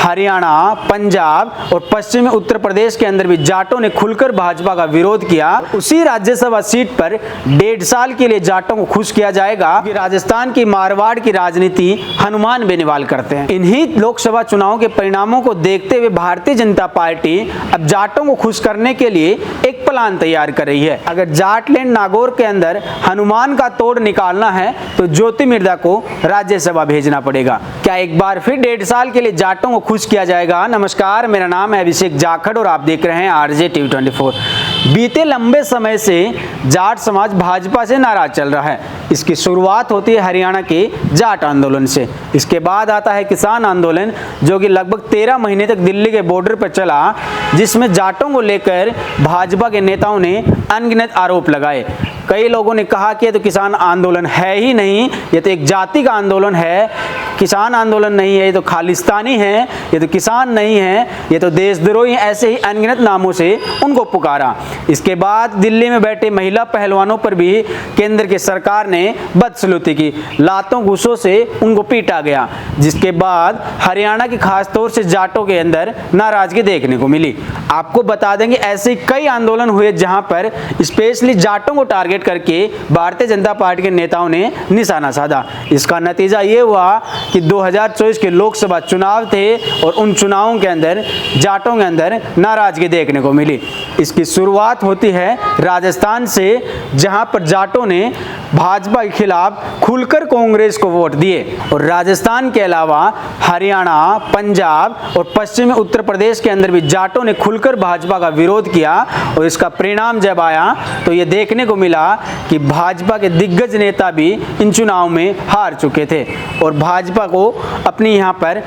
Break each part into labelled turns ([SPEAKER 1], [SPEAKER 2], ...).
[SPEAKER 1] हरियाणा, पंजाब और पश्चिमी उत्तर प्रदेश के अंदर भी जाटों ने खुलकर भाजपा का विरोध किया। उसी राज्यसभा सीट पर 1.5 साल के लिए जाटों को खुश किया जाएगा कि राजस्थान की मारवाड़ की राजनीति हनुमान बेनीवाल करते हैं। इन्हीं लोकसभा चुनाव के परिणामों को देखते हुए भारतीय जनता पार्टी अब जाटों को खुश करने के लिए एक प्लान तैयार कर रही है। अगर जाटलैंड नागौर के अंदर हनुमान का तोड़ निकालना है तो ज्योति मिर्धा को राज्यसभा भेजना पड़ेगा। क्या एक बार फिर 1.5 साल के लिए जाटों को खुश किया जाएगा? नमस्कार, मेरा नाम है अभिषेक जाखड़ और आप देख रहे हैं आरजे टीवी 24। बीते लंबे समय से जाट समाज भाजपा से नाराज चल रहा है। इसकी शुरुआत होती है हरियाणा के जाट आंदोलन से। इसके बाद आता है किसान आंदोलन, जो कि लगभग 13 महीने तक दिल्ली के बॉर्डर पर चला, जिसमें जाटों को लेकर भाजपा के नेताओं ने अनगिनत आरोप लगाए। कई लोगों ने कहा कि ये तो किसान आंदोलन है ही नहीं, ये तो एक जाति का आंदोलन है, किसान आंदोलन नहीं है, ये तो खालिस्तानी है, ये तो किसान नहीं है, ये तो देशद्रोही है। ऐसे ही अनगिनत नामों से उनको पुकारा। इसके बाद दिल्ली में बैठे महिला पहलवानों पर भी केंद्र की सरकार ने बदसलूकी की, लातों घूसों से उनको पीटा गया। जिसके बाद हरियाणा की खासतौर से जाटों के अंदर नाराजगी देखने को मिली। आपको बता देंगे ऐसे कई आंदोलन हुए जहां पर स्पेशली जाटों को टारगेट करके भारतीय जनता पार्टी के नेताओं ने निशाना साधा। इसका नतीजा ये हुआ कि 2024 के लोकसभा चुनाव थे और उन चुनावों के अंदर जाटों के अंदर नाराजगी देखने को मिली। इसकी शुरुआत होती है राजस्थान से, जहां पर जाटों ने भाजपा के खिलाफ खुलकर कांग्रेस को वोट दिए। और राजस्थान के अलावा हरियाणा, पंजाब और पश्चिमी उत्तर प्रदेश के अंदर भी जाटों ने खुलकर भाजपा का विरोध किया। और इसका परिणाम जब आया तो ये देखने को मिला कि भाजपा के दिग्गज नेता भी इन चुनाव में हार चुके थे और भाजपा को अपनी यहाँ पर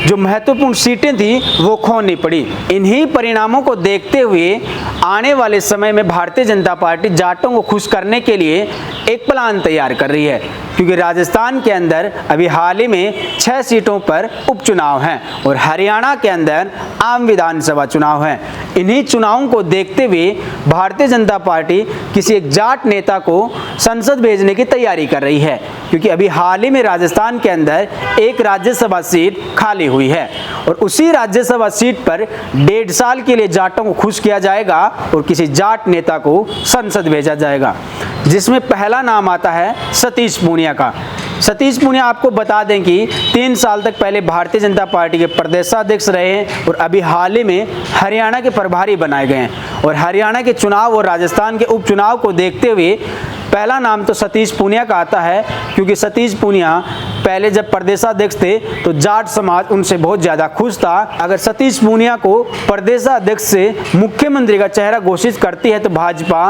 [SPEAKER 1] जो महत्वपूर्ण सीटें थी वो खोनी पड़ी। इन्हीं परिणामों को देखते हुए आने वाले समय में भारतीय जनता पार्टी जाटों को खुश करने के लिए एक प्लान तैयार कर रही है, क्योंकि राजस्थान के अंदर अभी हाल ही में 6 सीटों पर उपचुनाव हैं और हरियाणा के अंदर आम विधानसभा चुनाव हैं। इन्हीं चुनावों को देखते हुए भारतीय जनता पार्टी किसी एक जाट नेता को संसद भेजने की तैयारी कर रही है, क्योंकि अभी हाल ही में राजस्थान के अंदर एक राज्यसभा सीट खाली हुई है और उसी राज्यसभा सीट पर 1.5 साल के लिए जाटों को खुश किया जाएगा और किसी जाट नेता को संसद भेजा जाएगा, जिसमें पहला नाम आता है सतीश पूनिया का। सतीश पूनिया आपको बता दें कि 3 साल तक पहले भारतीय जनता पार्टी के प्रदेशाध्यक्ष रहे हैं और अभी हाल ही में हरियाणा के प्रभारी बनाए गए हैं। और हरियाणा के चुनाव और राजस्थान के उपचुनाव को देखते हुए पहला नाम तो सतीश पूनिया का आता है, क्योंकि सतीश पूनिया पहले जब प्रदेशाध्यक्ष थे तो जाट समाज उनसे बहुत ज़्यादा खुश था। अगर सतीश पूनिया को प्रदेशाध्यक्ष से मुख्यमंत्री का चेहरा घोषित करती है तो भाजपा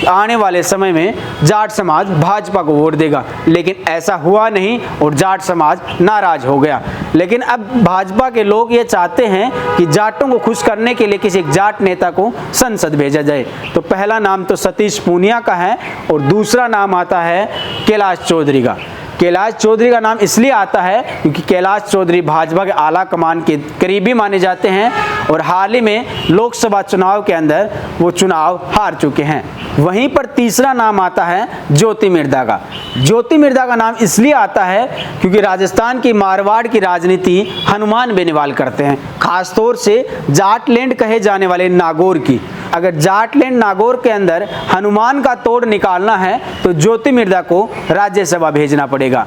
[SPEAKER 1] आने वाले समय में जाट समाज भाजपा को वोट देगा, लेकिन ऐसा हुआ नहीं और जाट समाज नाराज हो गया। लेकिन अब भाजपा के लोग ये चाहते हैं कि जाटों को खुश करने के लिए किसी एक जाट नेता को संसद भेजा जाए। तो पहला नाम तो सतीश पूनिया का है और दूसरा नाम आता है कैलाश चौधरी का। कैलाश चौधरी का नाम इसलिए आता है क्योंकि कैलाश चौधरी भाजपा के आला कमान के करीबी माने जाते हैं और हाल ही में लोकसभा चुनाव के अंदर वो चुनाव हार चुके हैं। वहीं पर तीसरा नाम आता है ज्योति मिर्धा का। ज्योति मिर्धा का नाम इसलिए आता है क्योंकि राजस्थान की मारवाड़ की राजनीति हनुमान बेनीवाल करते हैं, खासतौर से जाटलैंड कहे जाने वाले नागौर की। अगर जाटलैंड नागौर के अंदर हनुमान का तोड़ निकालना है तो ज्योति मिर्धा को राज्यसभा भेजना पड़ेगा।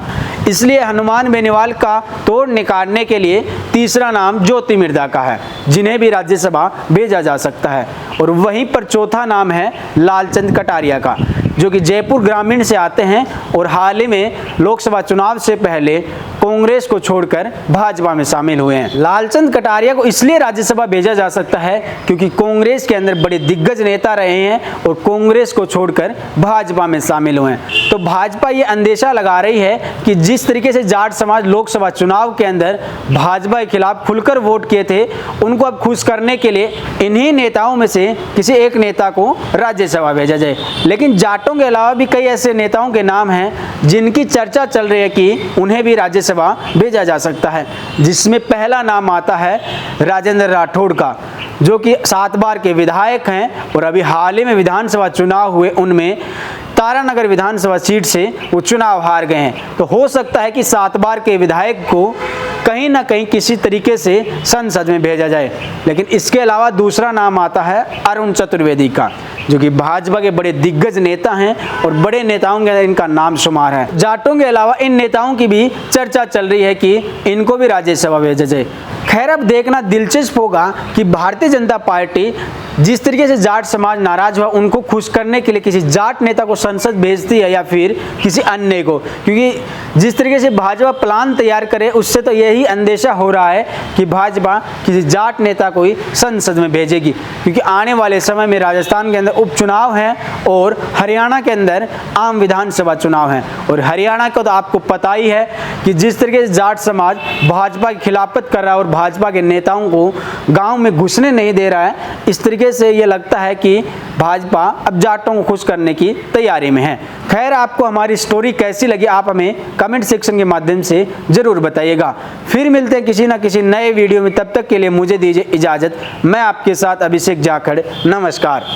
[SPEAKER 1] इसलिए हनुमान बेनीवाल का तोड़ निकालने के लिए तीसरा नाम ज्योति मिर्धा का है, जिन्हें भी राज्यसभा भेजा जा सकता है। और वहीं पर चौथा नाम है लालचंद कटारिया का, जो कि जयपुर ग्रामीण से आते हैं और हाल ही में लोकसभा चुनाव से पहले कांग्रेस को छोड़कर भाजपा में शामिल हुए हैं। लालचंद कटारिया को इसलिए राज्यसभा भेजा जा सकता है क्योंकि कांग्रेस के अंदर बड़े दिग्गज नेता रहे हैं और कांग्रेस को छोड़कर भाजपा में शामिल हुए हैं। तो भाजपा ये अंदेशा लगा रही है कि जिस तरीके से जाट समाज लोकसभा चुनाव के अंदर भाजपा के खिलाफ खुलकर वोट किए थे, उनको अब खुश करने के लिए इन्हीं नेताओं में से किसी एक नेता को राज्यसभा भेजा जाए। लेकिन जाटों के अलावा भी कई ऐसे नेताओं के नाम हैं जिनकी चर्चा चल रही है कि उन्हें भी राज्यसभा भेजा जा सकता है, जिसमें पहला नाम आता है राजेंद्र राठौड़ का, जो कि 7 बार के विधायक हैं और अभी हाल ही में विधानसभा चुनाव हुए उनमें तारानगर विधानसभा सीट से वो चुनाव हार गए हैं। तो हो सकता है कि 7 बार के विधायक को कहीं ना कहीं किसी तरीके से संसद में भेजा जाए। लेकिन इसके अलावा दूसरा नाम आता है अरुण चतुर्वेदी का, जो कि भाजपा के बड़े दिग्गज नेता हैं और बड़े नेताओं के अंदर इनका नाम शुमार है। जाटों के अलावा इन नेताओं की भी चर्चा चल रही है कि इनको भी राज्यसभा भेजा जाए। खैर, अब देखना दिलचस्प होगा कि भारतीय जनता पार्टी जिस तरीके से जाट समाज नाराज हुआ, उनको खुश करने के लिए किसी जाट नेता को संसद भेजती है या फिर किसी अन्य को, क्योंकि जिस तरीके से भाजपा प्लान तैयार करे उससे तो यही अंदेशा हो रहा है कि भाजपा किसी जाट नेता को ही संसद में भेजेगी। क्योंकि आने वाले समय में राजस्थान के अंदर उपचुनाव है और हरियाणा के अंदर आम विधानसभा चुनाव है। और हरियाणा का तो आपको पता ही है कि जिस तरीके से जाट समाज भाजपा की खिलाफत कर रहा है और भाजपा के नेताओं को गाँव में घुसने नहीं दे रहा है, इस तरीके से ये लगता है कि भाजपा अब जाटों को खुश करने की तैयारी में है। खैर, आपको हमारी स्टोरी कैसी लगी आप हमें कमेंट सेक्शन के माध्यम से जरूर बताइएगा। फिर मिलते हैं किसी ना किसी नए वीडियो में, तब तक के लिए मुझे दीजिए इजाजत। मैं आपके साथ अभिषेक जाखड़, नमस्कार।